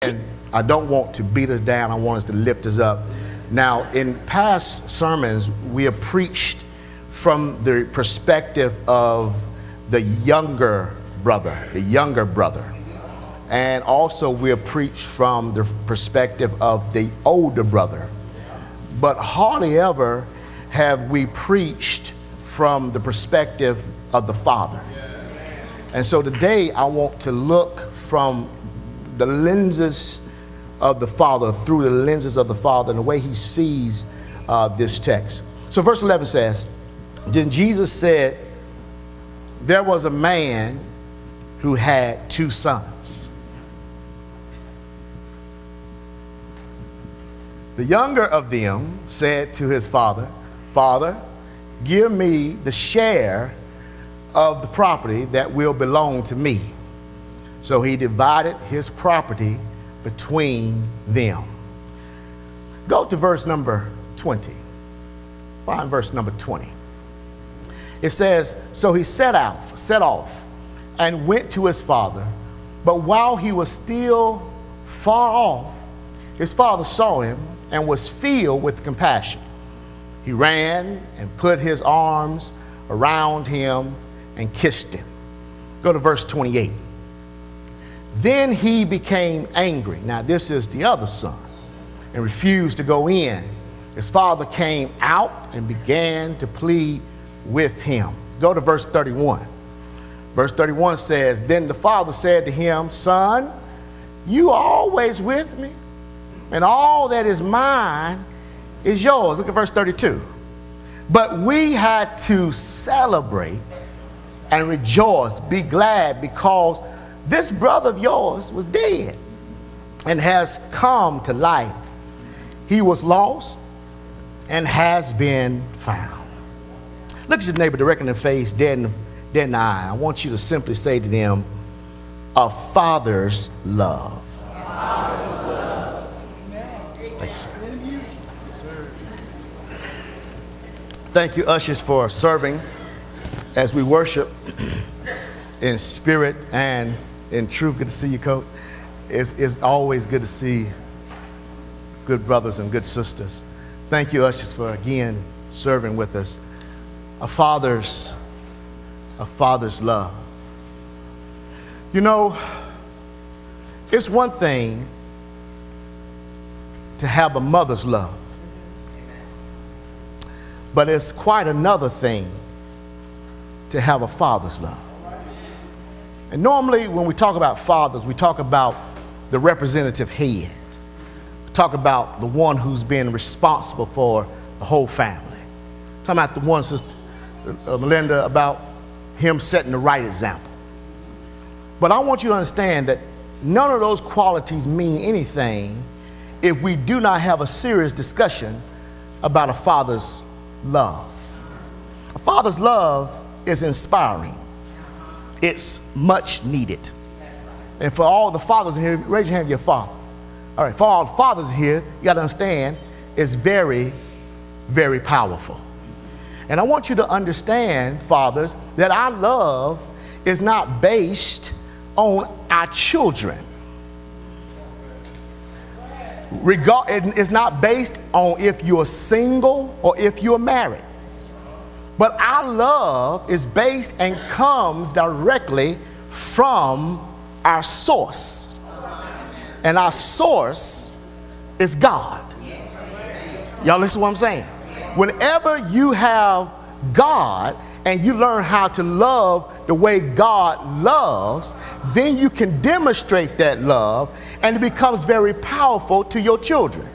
And I don't want to beat us down. I want us to lift us up. Now, in past sermons, we have preached from the perspective of the younger brother, And also we have preached from the perspective of the older brother. But hardly ever have we preached from the perspective of the father. And so today I want to look from the lenses of the father, through the lenses of the father and the way he sees this text. So verse 11 says, then Jesus said, there was a man who had 2 sons. The younger of them said to his father, Father, give me the share of the property that will belong to me. So he divided his property between them. Go to verse number 20. Find verse number 20. It says, so he set off and went to his father. But while he was still far off, his father saw him and was filled with compassion. He ran and put his arms around him and kissed him. Go to verse 28. Then he became angry. Now this is the other son, and refused to go in. His father came out and began to plead with him. Go to verse 31. Verse 31 says, then the father said to him, son, you are always with me, and all that is mine is yours. Look at verse 32. But we had to celebrate and rejoice, be glad, because this brother of yours was dead and has come to life. He was lost and has been found. Look at your neighbor directly in the face, dead in the eye. I want you to simply say to them, a father's love. Thank you, sir. Thank you, ushers, for serving as we worship in spirit and in truth. Good to see you, Coach. It's always good to see good brothers and good sisters. Thank you, ushers, for again serving with us. A father's love. You know, it's one thing to have a mother's love, but it's quite another thing to have a father's love. And normally when we talk about fathers, we talk about the representative head. We talk about the one who's been responsible for the whole family. Talking about the one, Sister Melinda, about him setting the right example. But I want you to understand that none of those qualities mean anything if we do not have a serious discussion about a father's love. A father's love is inspiring. It's much needed. And for all the fathers in here, raise your hand if you're a father. All right, for all the fathers here, you got to understand it's very, very powerful. And I want you to understand, fathers, that our love is not based on our children. It's not based on if you're single or if you're married. But our love is based and comes directly from our source. And our source is God. Y'all listen to what I'm saying? Whenever you have God and you learn how to love the way God loves, then you can demonstrate that love and it becomes very powerful to your children.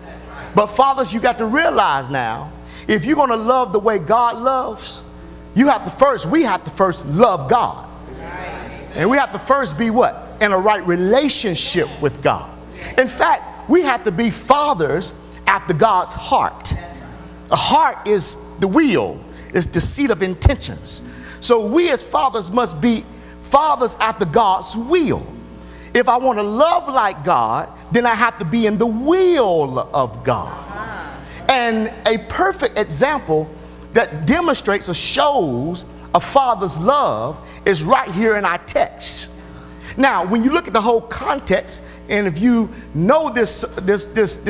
But fathers, you got to realize now, if you're going to love the way God loves, we have to first love God. And we have to first be what? In a right relationship with God. In fact, we have to be fathers after God's heart. The heart is the wheel, it's the seat of intentions. So we as fathers must be fathers after God's will. If I want to love like God, then I have to be in the will of God. And a perfect example that demonstrates or shows a father's love is right here in our text. Now, when you look at the whole context, and if you know this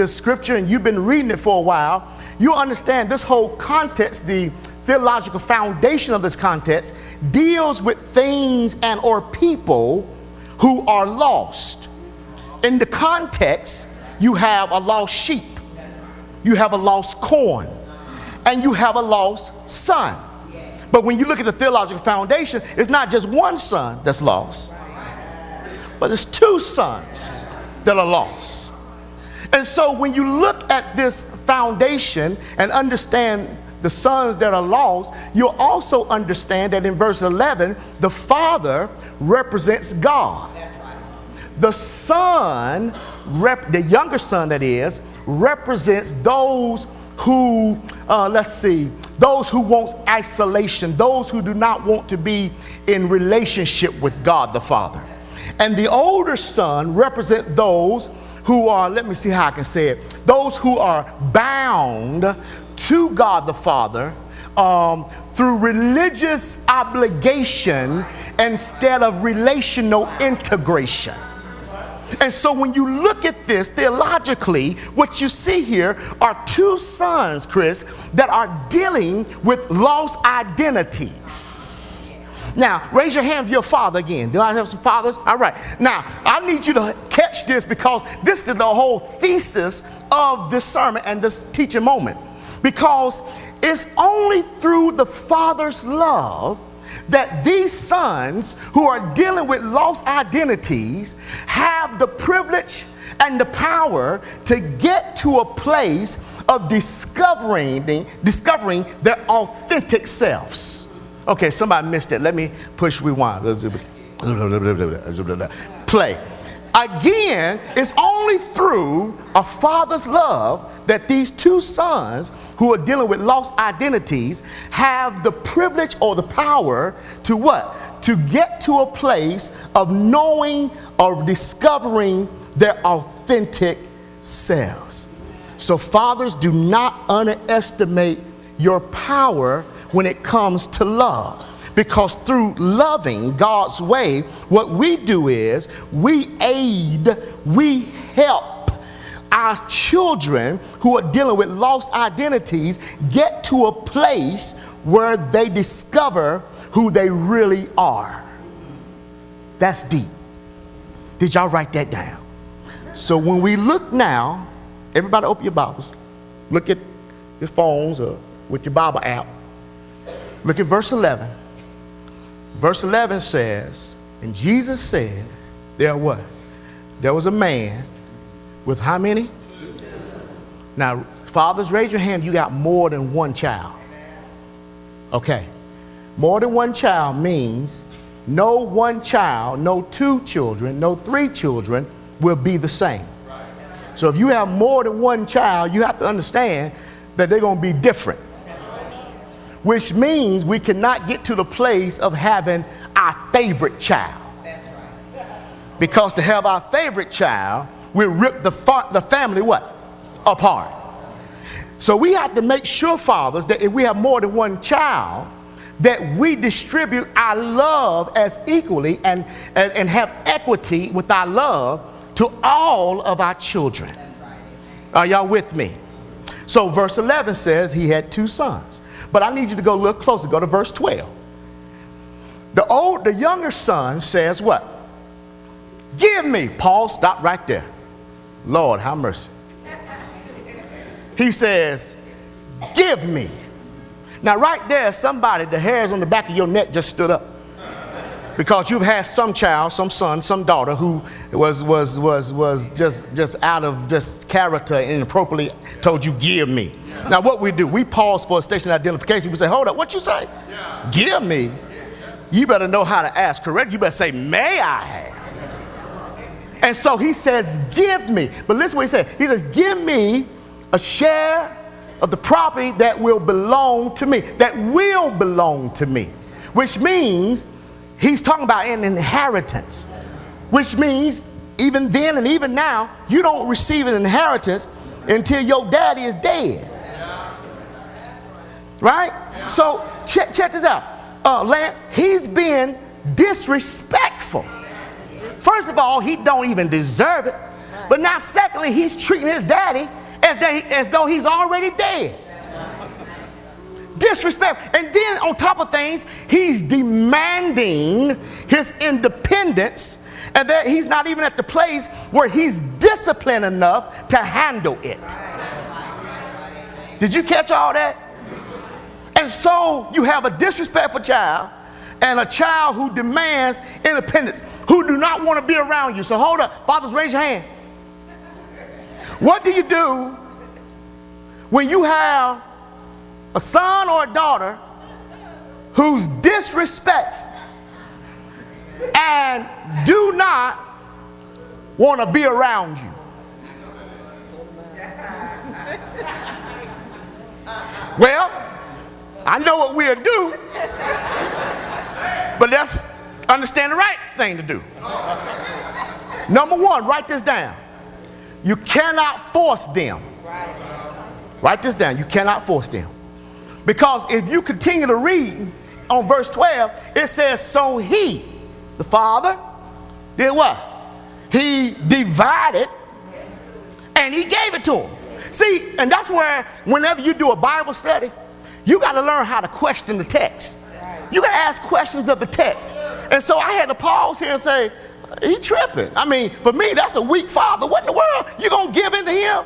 scripture and you've been reading it for a while, you understand this whole context, the theological foundation of this context, deals with things and or people who are lost. In the context, you have a lost sheep, you have a lost coin, and you have a lost son. But when you look at the theological foundation, it's not just one son that's lost, but it's two sons that are lost. And so when you look at this foundation and understand the sons that are lost, you'll also understand that in verse 11, the father represents God. The son, the younger son that is, represents those who, those who want isolation, those who do not want to be in relationship with God the Father. And the older son represents those who are, let me see how I can say it, those who are bound to God the Father through religious obligation instead of relational integration. And so when you look at this theologically, what you see here are two sons, Chris, that are dealing with lost identities. Now, raise your hand if you're a father again. Do I have some fathers? All right. Now, I need you to catch this because this is the whole thesis of this sermon and this teaching moment. Because it's only through the Father's love that these sons who are dealing with lost identities have the privilege and the power to get to a place of discovering their authentic selves. Okay, somebody missed it. Let me push rewind. Play. Again, it's only through a father's love that these two sons who are dealing with lost identities have the privilege or the power to what? To get to a place of knowing or discovering their authentic selves. So fathers, do not underestimate your power when it comes to love. Because through loving God's way, what we do is we aid, we help our children who are dealing with lost identities get to a place where they discover who they really are. That's deep. Did y'all write that down? So when we look now, everybody open your Bibles. Look at your phones or with your Bible app. Look at verse 11. Verse 11 says, and Jesus said, there what? There was a man with how many? Now, fathers, raise your hand. You got more than one child. Okay. More than one child means no one child, no two children, no three children will be the same. So if you have more than one child, you have to understand that they're going to be different. Which means we cannot get to the place of having our favorite child. That's right. Because to have our favorite child, we rip the family what? Apart. So we have to make sure, fathers, that if we have more than one child, that we distribute our love as equally and have equity with our love to all of our children. Are y'all with me? So verse 11 says he had two sons. But I need you to go a little closer. Go to verse 12. The younger son says what? Give me. Paul, stop right there. Lord, have mercy. He says, give me. Now right there, somebody, the hairs on the back of your neck just stood up. Because you've had some child, some son, some daughter who was just out of just character and inappropriately told you, give me. Now what we do, we pause for a station identification. We say, hold up, what you say? Yeah. Give me. You better know how to ask correct. You better say, may I have? And so he says, give me. But listen what he said. He says, give me a share of the property that will belong to me. That will belong to me. Which means he's talking about an inheritance. Which means even then and even now, you don't receive an inheritance until your daddy is dead. Right? So check this out. Lance, he's been disrespectful first of all, he don't even deserve it. But now secondly, he's treating his daddy as though he's already dead. Disrespect. And then on top of things, he's demanding his independence, and that he's not even at the place where he's disciplined enough to handle it. Did you catch all that? And so you have a disrespectful child and a child who demands independence, who do not want to be around you. So hold up, fathers, raise your hand. What do you do when you have a son or a daughter who's disrespectful and do not want to be around you? Well, I know what we'll do, but let's understand the right thing to do. Number one, write this down. You cannot force them. Write this down. You cannot force them. Because if you continue to read on verse 12, it says, so he, the father, did what? He divided and he gave it to him. See, and that's where whenever you do a Bible study, you got to learn how to question the text. You got to ask questions of the text. And so I had to pause here and say, he tripping. I mean, for me, that's a weak father. What in the world? You going to give in to him?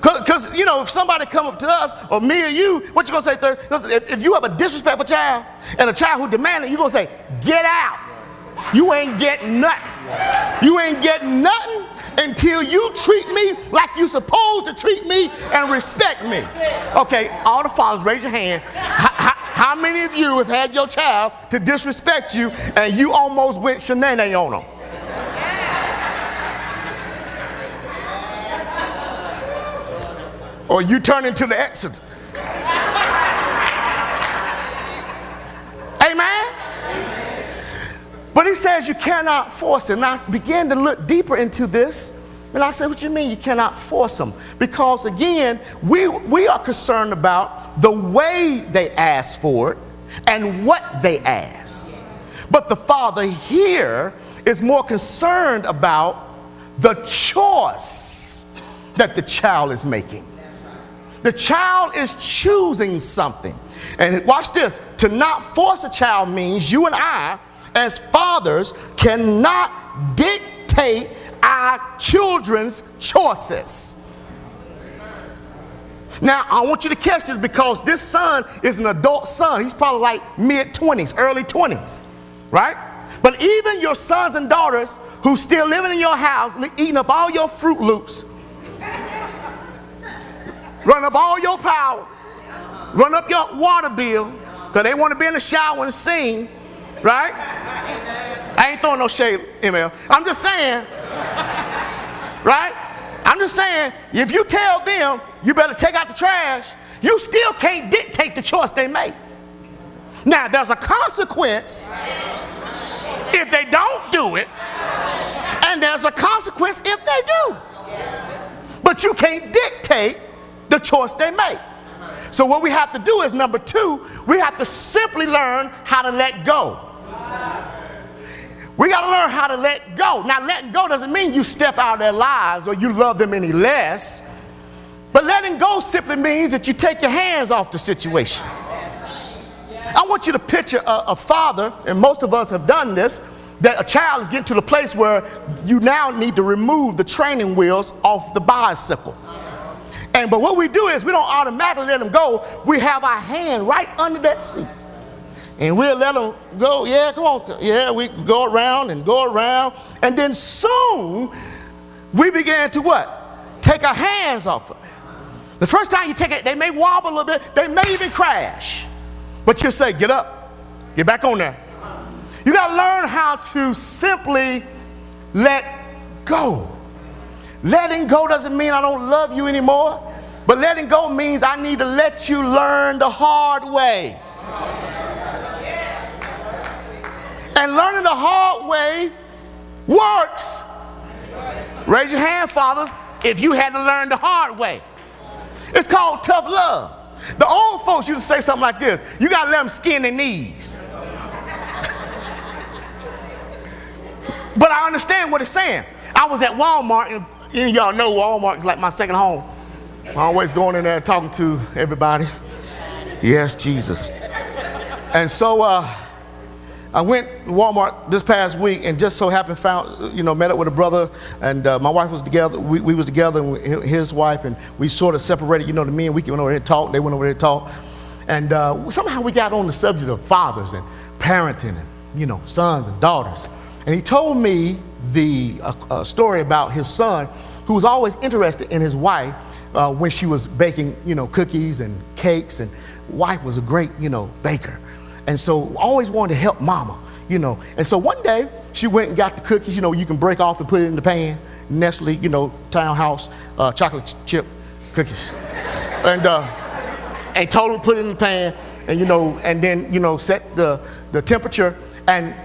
Because, you know, if somebody come up to us, or me or you, what you going to say, third? If you have a disrespectful child and a child who demands it, you're going to say, get out. You ain't getting nothing. You ain't getting nothing until you treat me like you're supposed to treat me and respect me. Okay, all the fathers, raise your hand. How many of you have had your child to disrespect you and you almost went shenanigans on them? Or you turn into the Exodus. Amen? But he says you cannot force it. And I began to look deeper into this. And I said, what you mean you cannot force them? Because again, we are concerned about the way they ask for it and what they ask. But the father here is more concerned about the choice that the child is making. The child is choosing something. And watch this. To not force a child means you and I, as fathers, cannot dictate our children's choices. Now, I want you to catch this because this son is an adult son. He's probably like mid-20s, early 20s, right? But even your sons and daughters who still living in your house, eating up all your Fruit Loops, run up all your power, run up your water bill, because they want to be in the shower and sing, right? I ain't throwing no shade, ML. I'm just saying, right? I'm just saying, if you tell them you better take out the trash, you still can't dictate the choice they make. Now, there's a consequence if they don't do it, and there's a consequence if they do. But you can't dictate the choice they make. So what we have to do is, number two, we have to simply learn how to let go. We got to learn how to let go. Now, letting go doesn't mean you step out of their lives or you love them any less. But letting go simply means that you take your hands off the situation. I want you to picture a father, and most of us have done this, that a child is getting to the place where you now need to remove the training wheels off the bicycle. But what we do is we don't automatically let them go. We have our hand right under that seat. And we'll let them go. Yeah, come on. Yeah, we go around and go around. And then soon we began to what? Take our hands off of it. The first time you take it, they may wobble a little bit. They may even crash. But you'll say, get up. Get back on there. You got to learn how to simply let go. Letting go doesn't mean I don't love you anymore. But letting go means I need to let you learn the hard way. And learning the hard way works. Raise your hand, fathers, if you had to learn the hard way. It's called tough love. The old folks used to say something like this: you got to let them skin their knees. But I understand what it's saying. I was at Walmart, and any of y'all know Walmart is like my second home. I'm always going in there talking to everybody. Yes, Jesus. And so I went to Walmart this past week, and just so happened met up with a brother, and my wife was together. We was together, and his wife, and we sort of separated. The men, we went over here and talked. They went over here and talked, and somehow we got on the subject of fathers and parenting, and sons and daughters. And he told me the story about his son, who was always interested in his wife when she was baking, cookies and cakes, and wife was a great, baker. And so always wanted to help mama, And so one day she went and got the cookies, you can break off and put it in the pan, Nestle, Townhouse, chocolate chip cookies. And told him to put it in the pan and, and then, set the temperature and,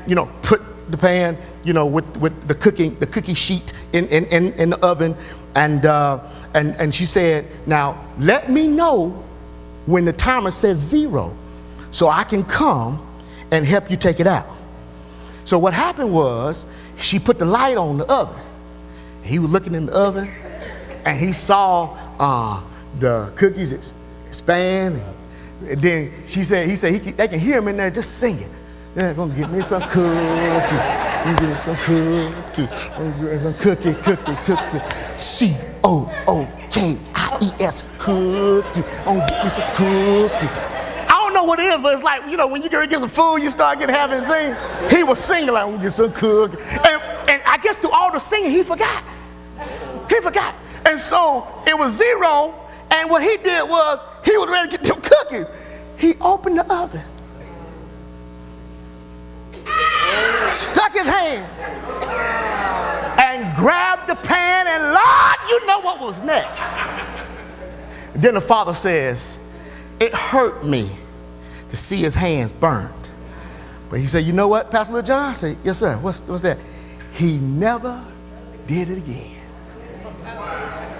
put the pan, with the cookie sheet in the oven. And she said, now let me know when the timer says 0 so I can come and help you take it out. So what happened was she put the light on the oven. He was looking in the oven and he saw the cookies expand. And then he said they can hear him in there just singing. They're gonna get me some cookie. Give me some cookie. Cookie. C-O-O-K-I-E-S. Cookie. I'm gonna get me some cookie. I don't know what it is, but it's like, when you get some food, you start having to sing. He was singing like, I'm gonna get some cookie. And I guess through all the singing, he forgot. And so it was 0. And what he did was, he was ready to get them cookies. He opened the oven. Stuck his hand and grabbed the pan, and Lord, you know what was next. Then the father says, it hurt me to see his hands burned. But he said, you know what, Pastor Littlejohn? I said, yes, sir. What's that? He never did it again.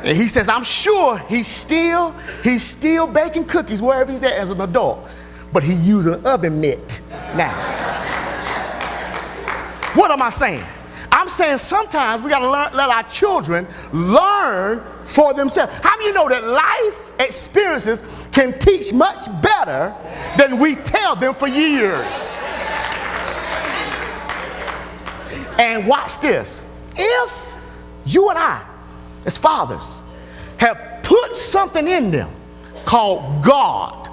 And he says, I'm sure he's still baking cookies wherever he's at as an adult, but he used an oven mitt now. What am I saying? I'm saying sometimes we got to let our children learn for themselves. How many of you know that life experiences can teach much better than we tell them for years? And watch this. If you and I, as fathers, have put something in them called God,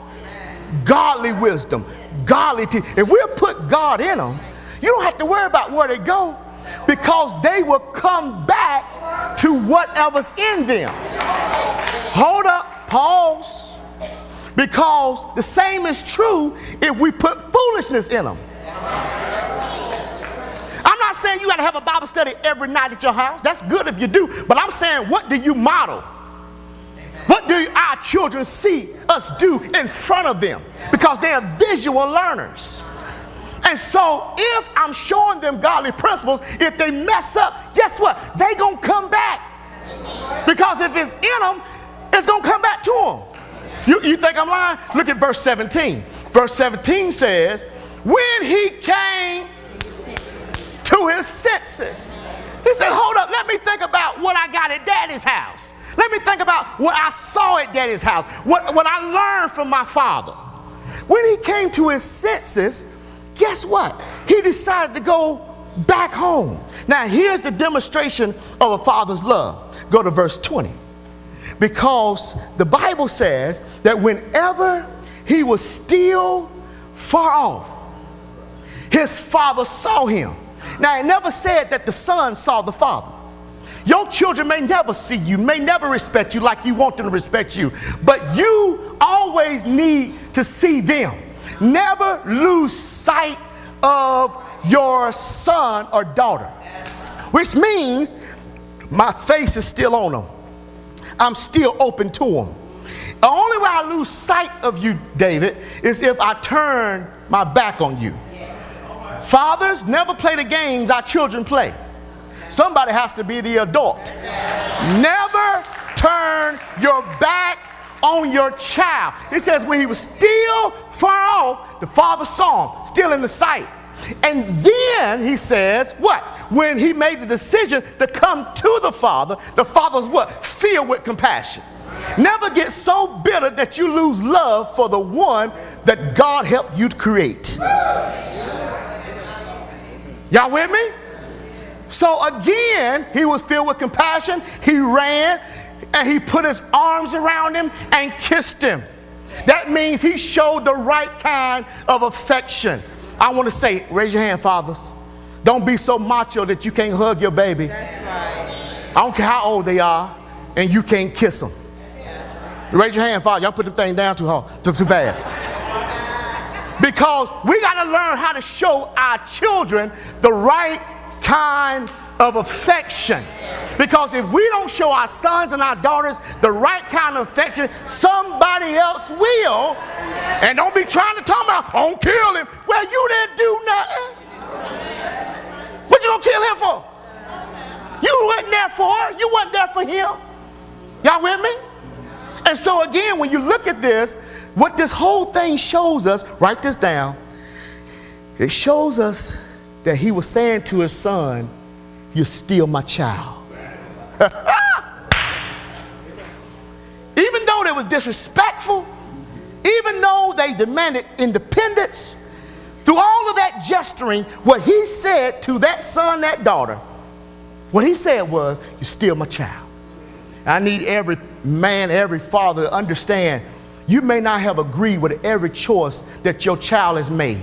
godly wisdom, godly teaching, if we'll put God in them, you don't have to worry about where they go, because they will come back to whatever's in them. Hold up, pause. Because the same is true if we put foolishness in them. I'm not saying you got to have a Bible study every night at your house. That's good if you do. But I'm saying, what do you model? What do our children see us do in front of them? Because they are visual learners. And so if I'm showing them godly principles, if they mess up, guess what? They gonna come back. Because if it's in them, it's gonna come back to them. You think I'm lying? Look at verse 17. Verse 17 says, when he came to his senses, he said, hold up, let me think about what I got at Daddy's house. Let me think about what I saw at Daddy's house, what I learned from my father. When he came to his senses, guess what? He decided to go back home. Now, here's the demonstration of a father's love. Go to verse 20. Because the Bible says that whenever he was still far off, his father saw him. Now, it never said that the son saw the father. Your children may never see you, may never respect you like you want them to respect you, but you always need to see them. Never lose sight of your son or daughter, which means my face is still on them. I'm still open to them. The only way I lose sight of you, David, is if I turn my back on you. Fathers, never play the games our children play. Somebody has to be the adult. Never turn your back on your child. It says when he was still far off, the father saw him, still in the sight. And then he says, what? When he made the decision to come to the Father's what? Filled with compassion. Never get so bitter that you lose love for the one that God helped you to create. Y'all with me? So again, he was filled with compassion. He ran and he put his arms around him and kissed him. That means he showed the right kind of affection. I want to say, raise your hand, fathers. Don't be so macho that you can't hug your baby. That's right. I don't care how old they are, and you can't kiss them. Right. Raise your hand, father. Y'all put the thing down too fast. Because we got to learn how to show our children the right kind of affection. Because if we don't show our sons and our daughters the right kind of affection, somebody else will. And don't be trying to talk about, oh, kill him. Well, you didn't do nothing. What you gonna kill him for? You wasn't there for her. You wasn't there for him. Y'all with me? And so again, when you look at this, what this whole thing shows us, write this down. It shows us that he was saying to his son, you're still my child. Even though they was disrespectful, even though they demanded independence, through all of that gesturing, what he said to that son, that daughter, what he said was, you're still my child. I need every man, every father to understand, you may not have agreed with every choice that your child has made.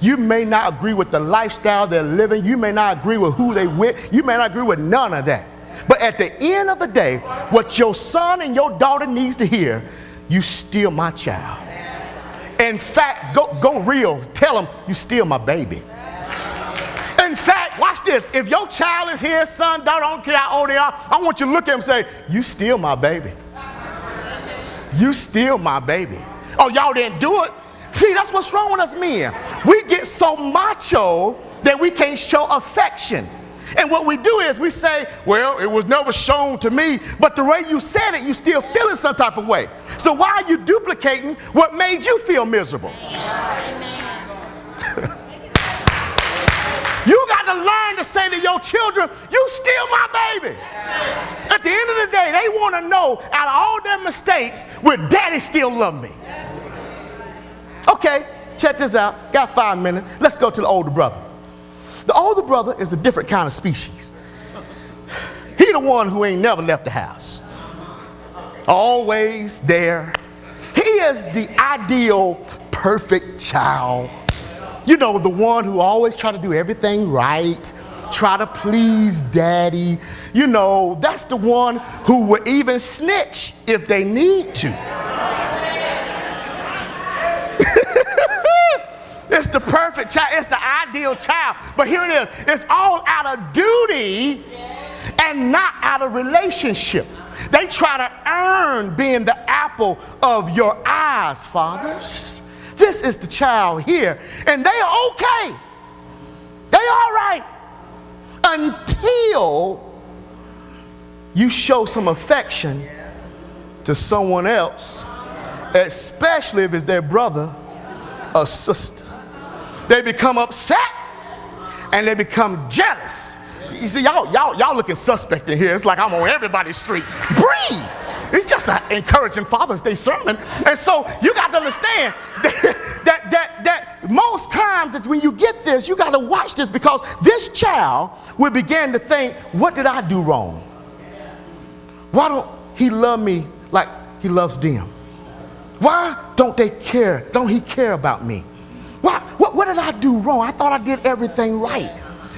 You may not agree with the lifestyle they're living. You may not agree with who they with. You may not agree with none of that. But at the end of the day, what your son and your daughter needs to hear, you still my child. In fact, go real. Tell them you still my baby. In fact, watch this. If your child is here, son, daughter, I don't care how old they are, I want you to look at them and say, you still my baby. You still my baby. Oh, y'all didn't do it? See, that's what's wrong with us men. We get so macho that we can't show affection. And what we do is we say, well, it was never shown to me, but the way you said it, you still feeling some type of way. So why are you duplicating what made you feel miserable? You got to learn to say to your children, you still my baby. At the end of the day, they want to know, out of all their mistakes, will daddy still love me? Okay, check this out. Got 5 minutes. Let's go to the older brother. The older brother is a different kind of species. He the one who ain't never left the house. Always there. He is the ideal, perfect child. You know, the one who always try to do everything right, try to please daddy. You know, that's the one who will even snitch if they need to. It's the perfect child. It's the ideal child. But here it is. It's all out of duty and not out of relationship. They try to earn being the apple of your eyes, fathers. This is the child here. And they are okay. They all right. Until you show some affection to someone else, especially if it's their brother or sister. They become upset and they become jealous. You see, y'all looking suspect in here. It's like I'm on everybody's street. Breathe. It's just an encouraging Father's Day sermon. And so you got to understand that most times that when you get this, you got to watch this, because this child will begin to think, what did I do wrong? Why don't he love me like he loves them? Why don't they care? Don't he care about me? What did I do wrong? I thought I did everything right.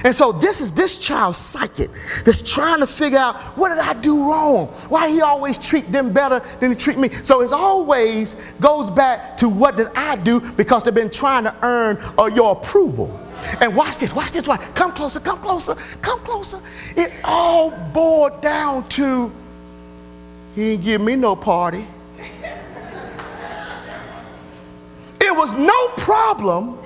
And so this is this child's psychic that's trying to figure out, what did I do wrong? Why he always treat them better than he treat me? So it always goes back to, what did I do? Because they've been trying to earn your approval. And watch this. Come closer, come closer, come closer. It all boiled down to, he didn't give me no party. It was no problem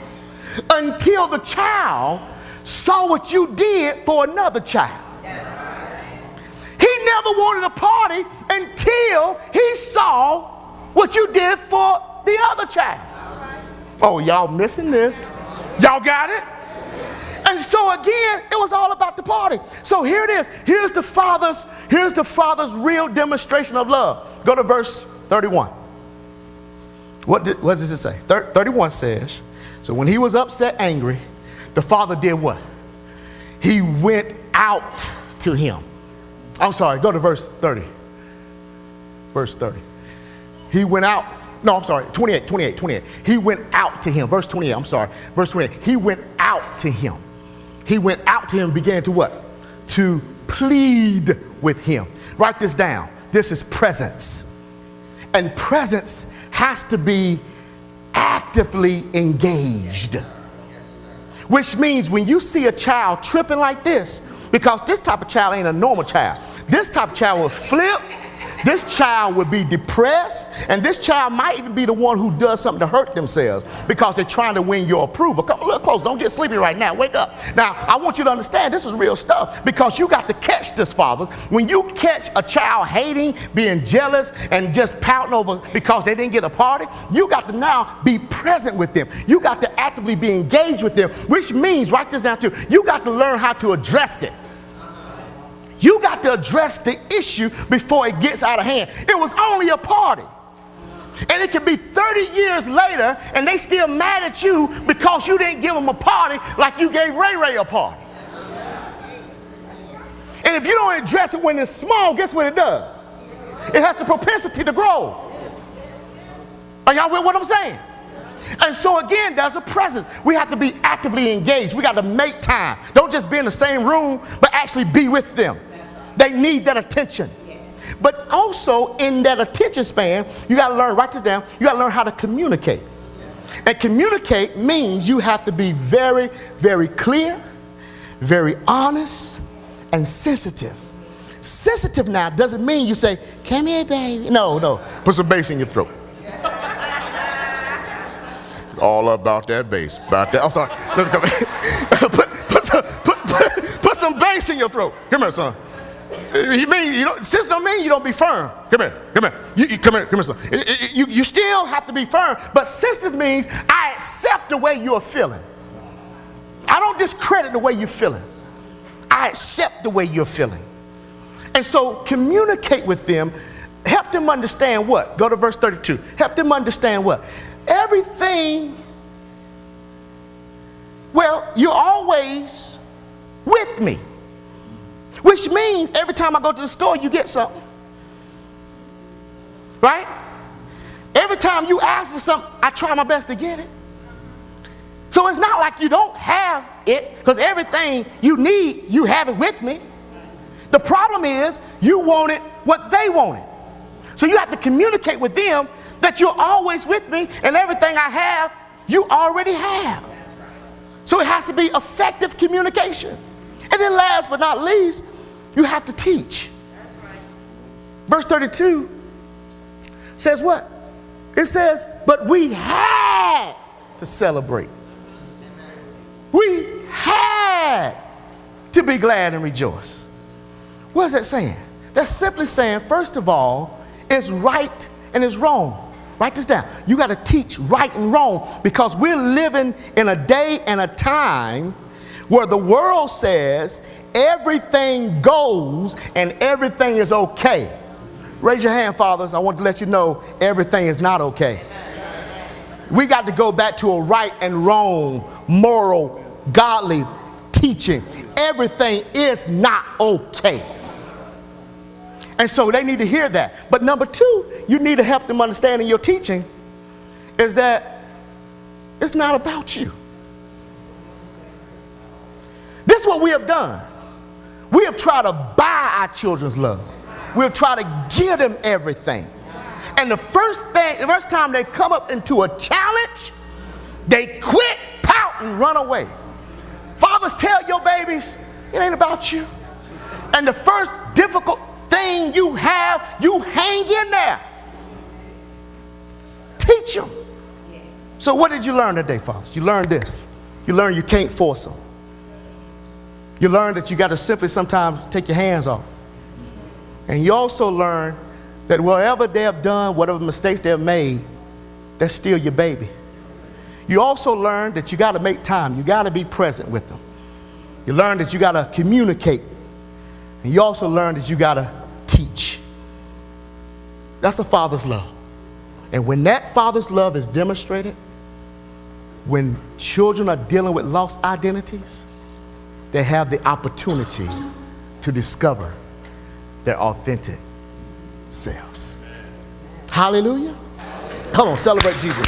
until the child saw what you did for another child. He never wanted a party until he saw what you did for the other child. Oh, y'all missing this. Y'all got it? And so again, it was all about the party. So here it is. Here's the Father's real demonstration of love. Go to verse 31. What does it say? 31 says, so when he was upset, angry, the Father did what? He went out to him. I'm sorry, go to verse 30. Verse 30. He went out. No, I'm sorry, 28. He went out to him. Verse 28, I'm sorry. Verse 28. He went out to him. He went out to him and began to what? To plead with him. Write this down. This is presence. And presence has to be actively engaged. Which means when you see a child tripping like this, because this type of child ain't a normal child. This type of child will flip. This child would be depressed, and this child might even be the one who does something to hurt themselves because they're trying to win your approval. Come a little close. Don't get sleepy right now. Wake up. Now, I want you to understand this is real stuff because you got to catch this, fathers. When you catch a child hating, being jealous, and just pouting over because they didn't get a party, you got to now be present with them. You got to actively be engaged with them, which means, write this down too, you got to learn how to address it. You got to address the issue before it gets out of hand. It was only a party. And it could be 30 years later and they still mad at you because you didn't give them a party like you gave Ray Ray a party. And if you don't address it when it's small, guess what it does? It has the propensity to grow. Are y'all with what I'm saying? And so again, there's a presence. We have to be actively engaged. We got to make time. Don't just be in the same room, but actually be with them. They need that attention. But also in that attention span, you got to learn, write this down, you got to learn how to communicate. And communicate means you have to be very, very clear, very honest, and sensitive. Sensitive now doesn't mean you say, come here, baby. No. Put some bass in your throat. All about that bass. About that. I'm sorry. Put some bass in your throat. Come here, son. You mean sense don't mean you don't be firm. Come here. Come here, son. You still have to be firm, but sensitive means I accept the way you're feeling. I don't discredit the way you're feeling. I accept the way you're feeling. And so communicate with them. Help them understand what? Go to verse 32. Help them understand what? Everything. Well, you're always with me. Which means every time I go to the store, you get something. Right? Every time you ask for something, I try my best to get it. So it's not like you don't have it, because everything you need, you have it with me. The problem is you wanted what they wanted. So you have to communicate with them that you're always with me and everything I have, you already have. So it has to be effective communication. And then last but not least, you have to teach. Verse 32 says what? It says, but we had to celebrate. We had to be glad and rejoice. What is that saying? That's simply saying, first of all, it's right and it's wrong. Write this down. You got to teach right and wrong because we're living in a day and a time where the world says everything goes and everything is okay. Raise your hand, fathers. I want to let you know everything is not okay. We got to go back to a right and wrong, moral, godly teaching. Everything is not okay. And so they need to hear that. But number two, you need to help them understand in your teaching is that it's not about you. This is what we have done. We have tried to buy our children's love. We have tried to give them everything. And the first time they come up into a challenge, they quit, pout, and run away. Fathers, tell your babies, it ain't about you. And the first difficult thing you have, you hang in there. Teach them. So what did you learn today, fathers? You learned this. You learned you can't force them. You learned that you got to simply sometimes take your hands off. And you also learn that whatever they have done, whatever mistakes they have made, that's still your baby. You also learn that you got to make time. You got to be present with them. You learn that you got to communicate. And you also learn that you got to teach. That's a father's love. And when that father's love is demonstrated, when children are dealing with lost identities, they have the opportunity to discover their authentic selves. Hallelujah. Come on, celebrate Jesus.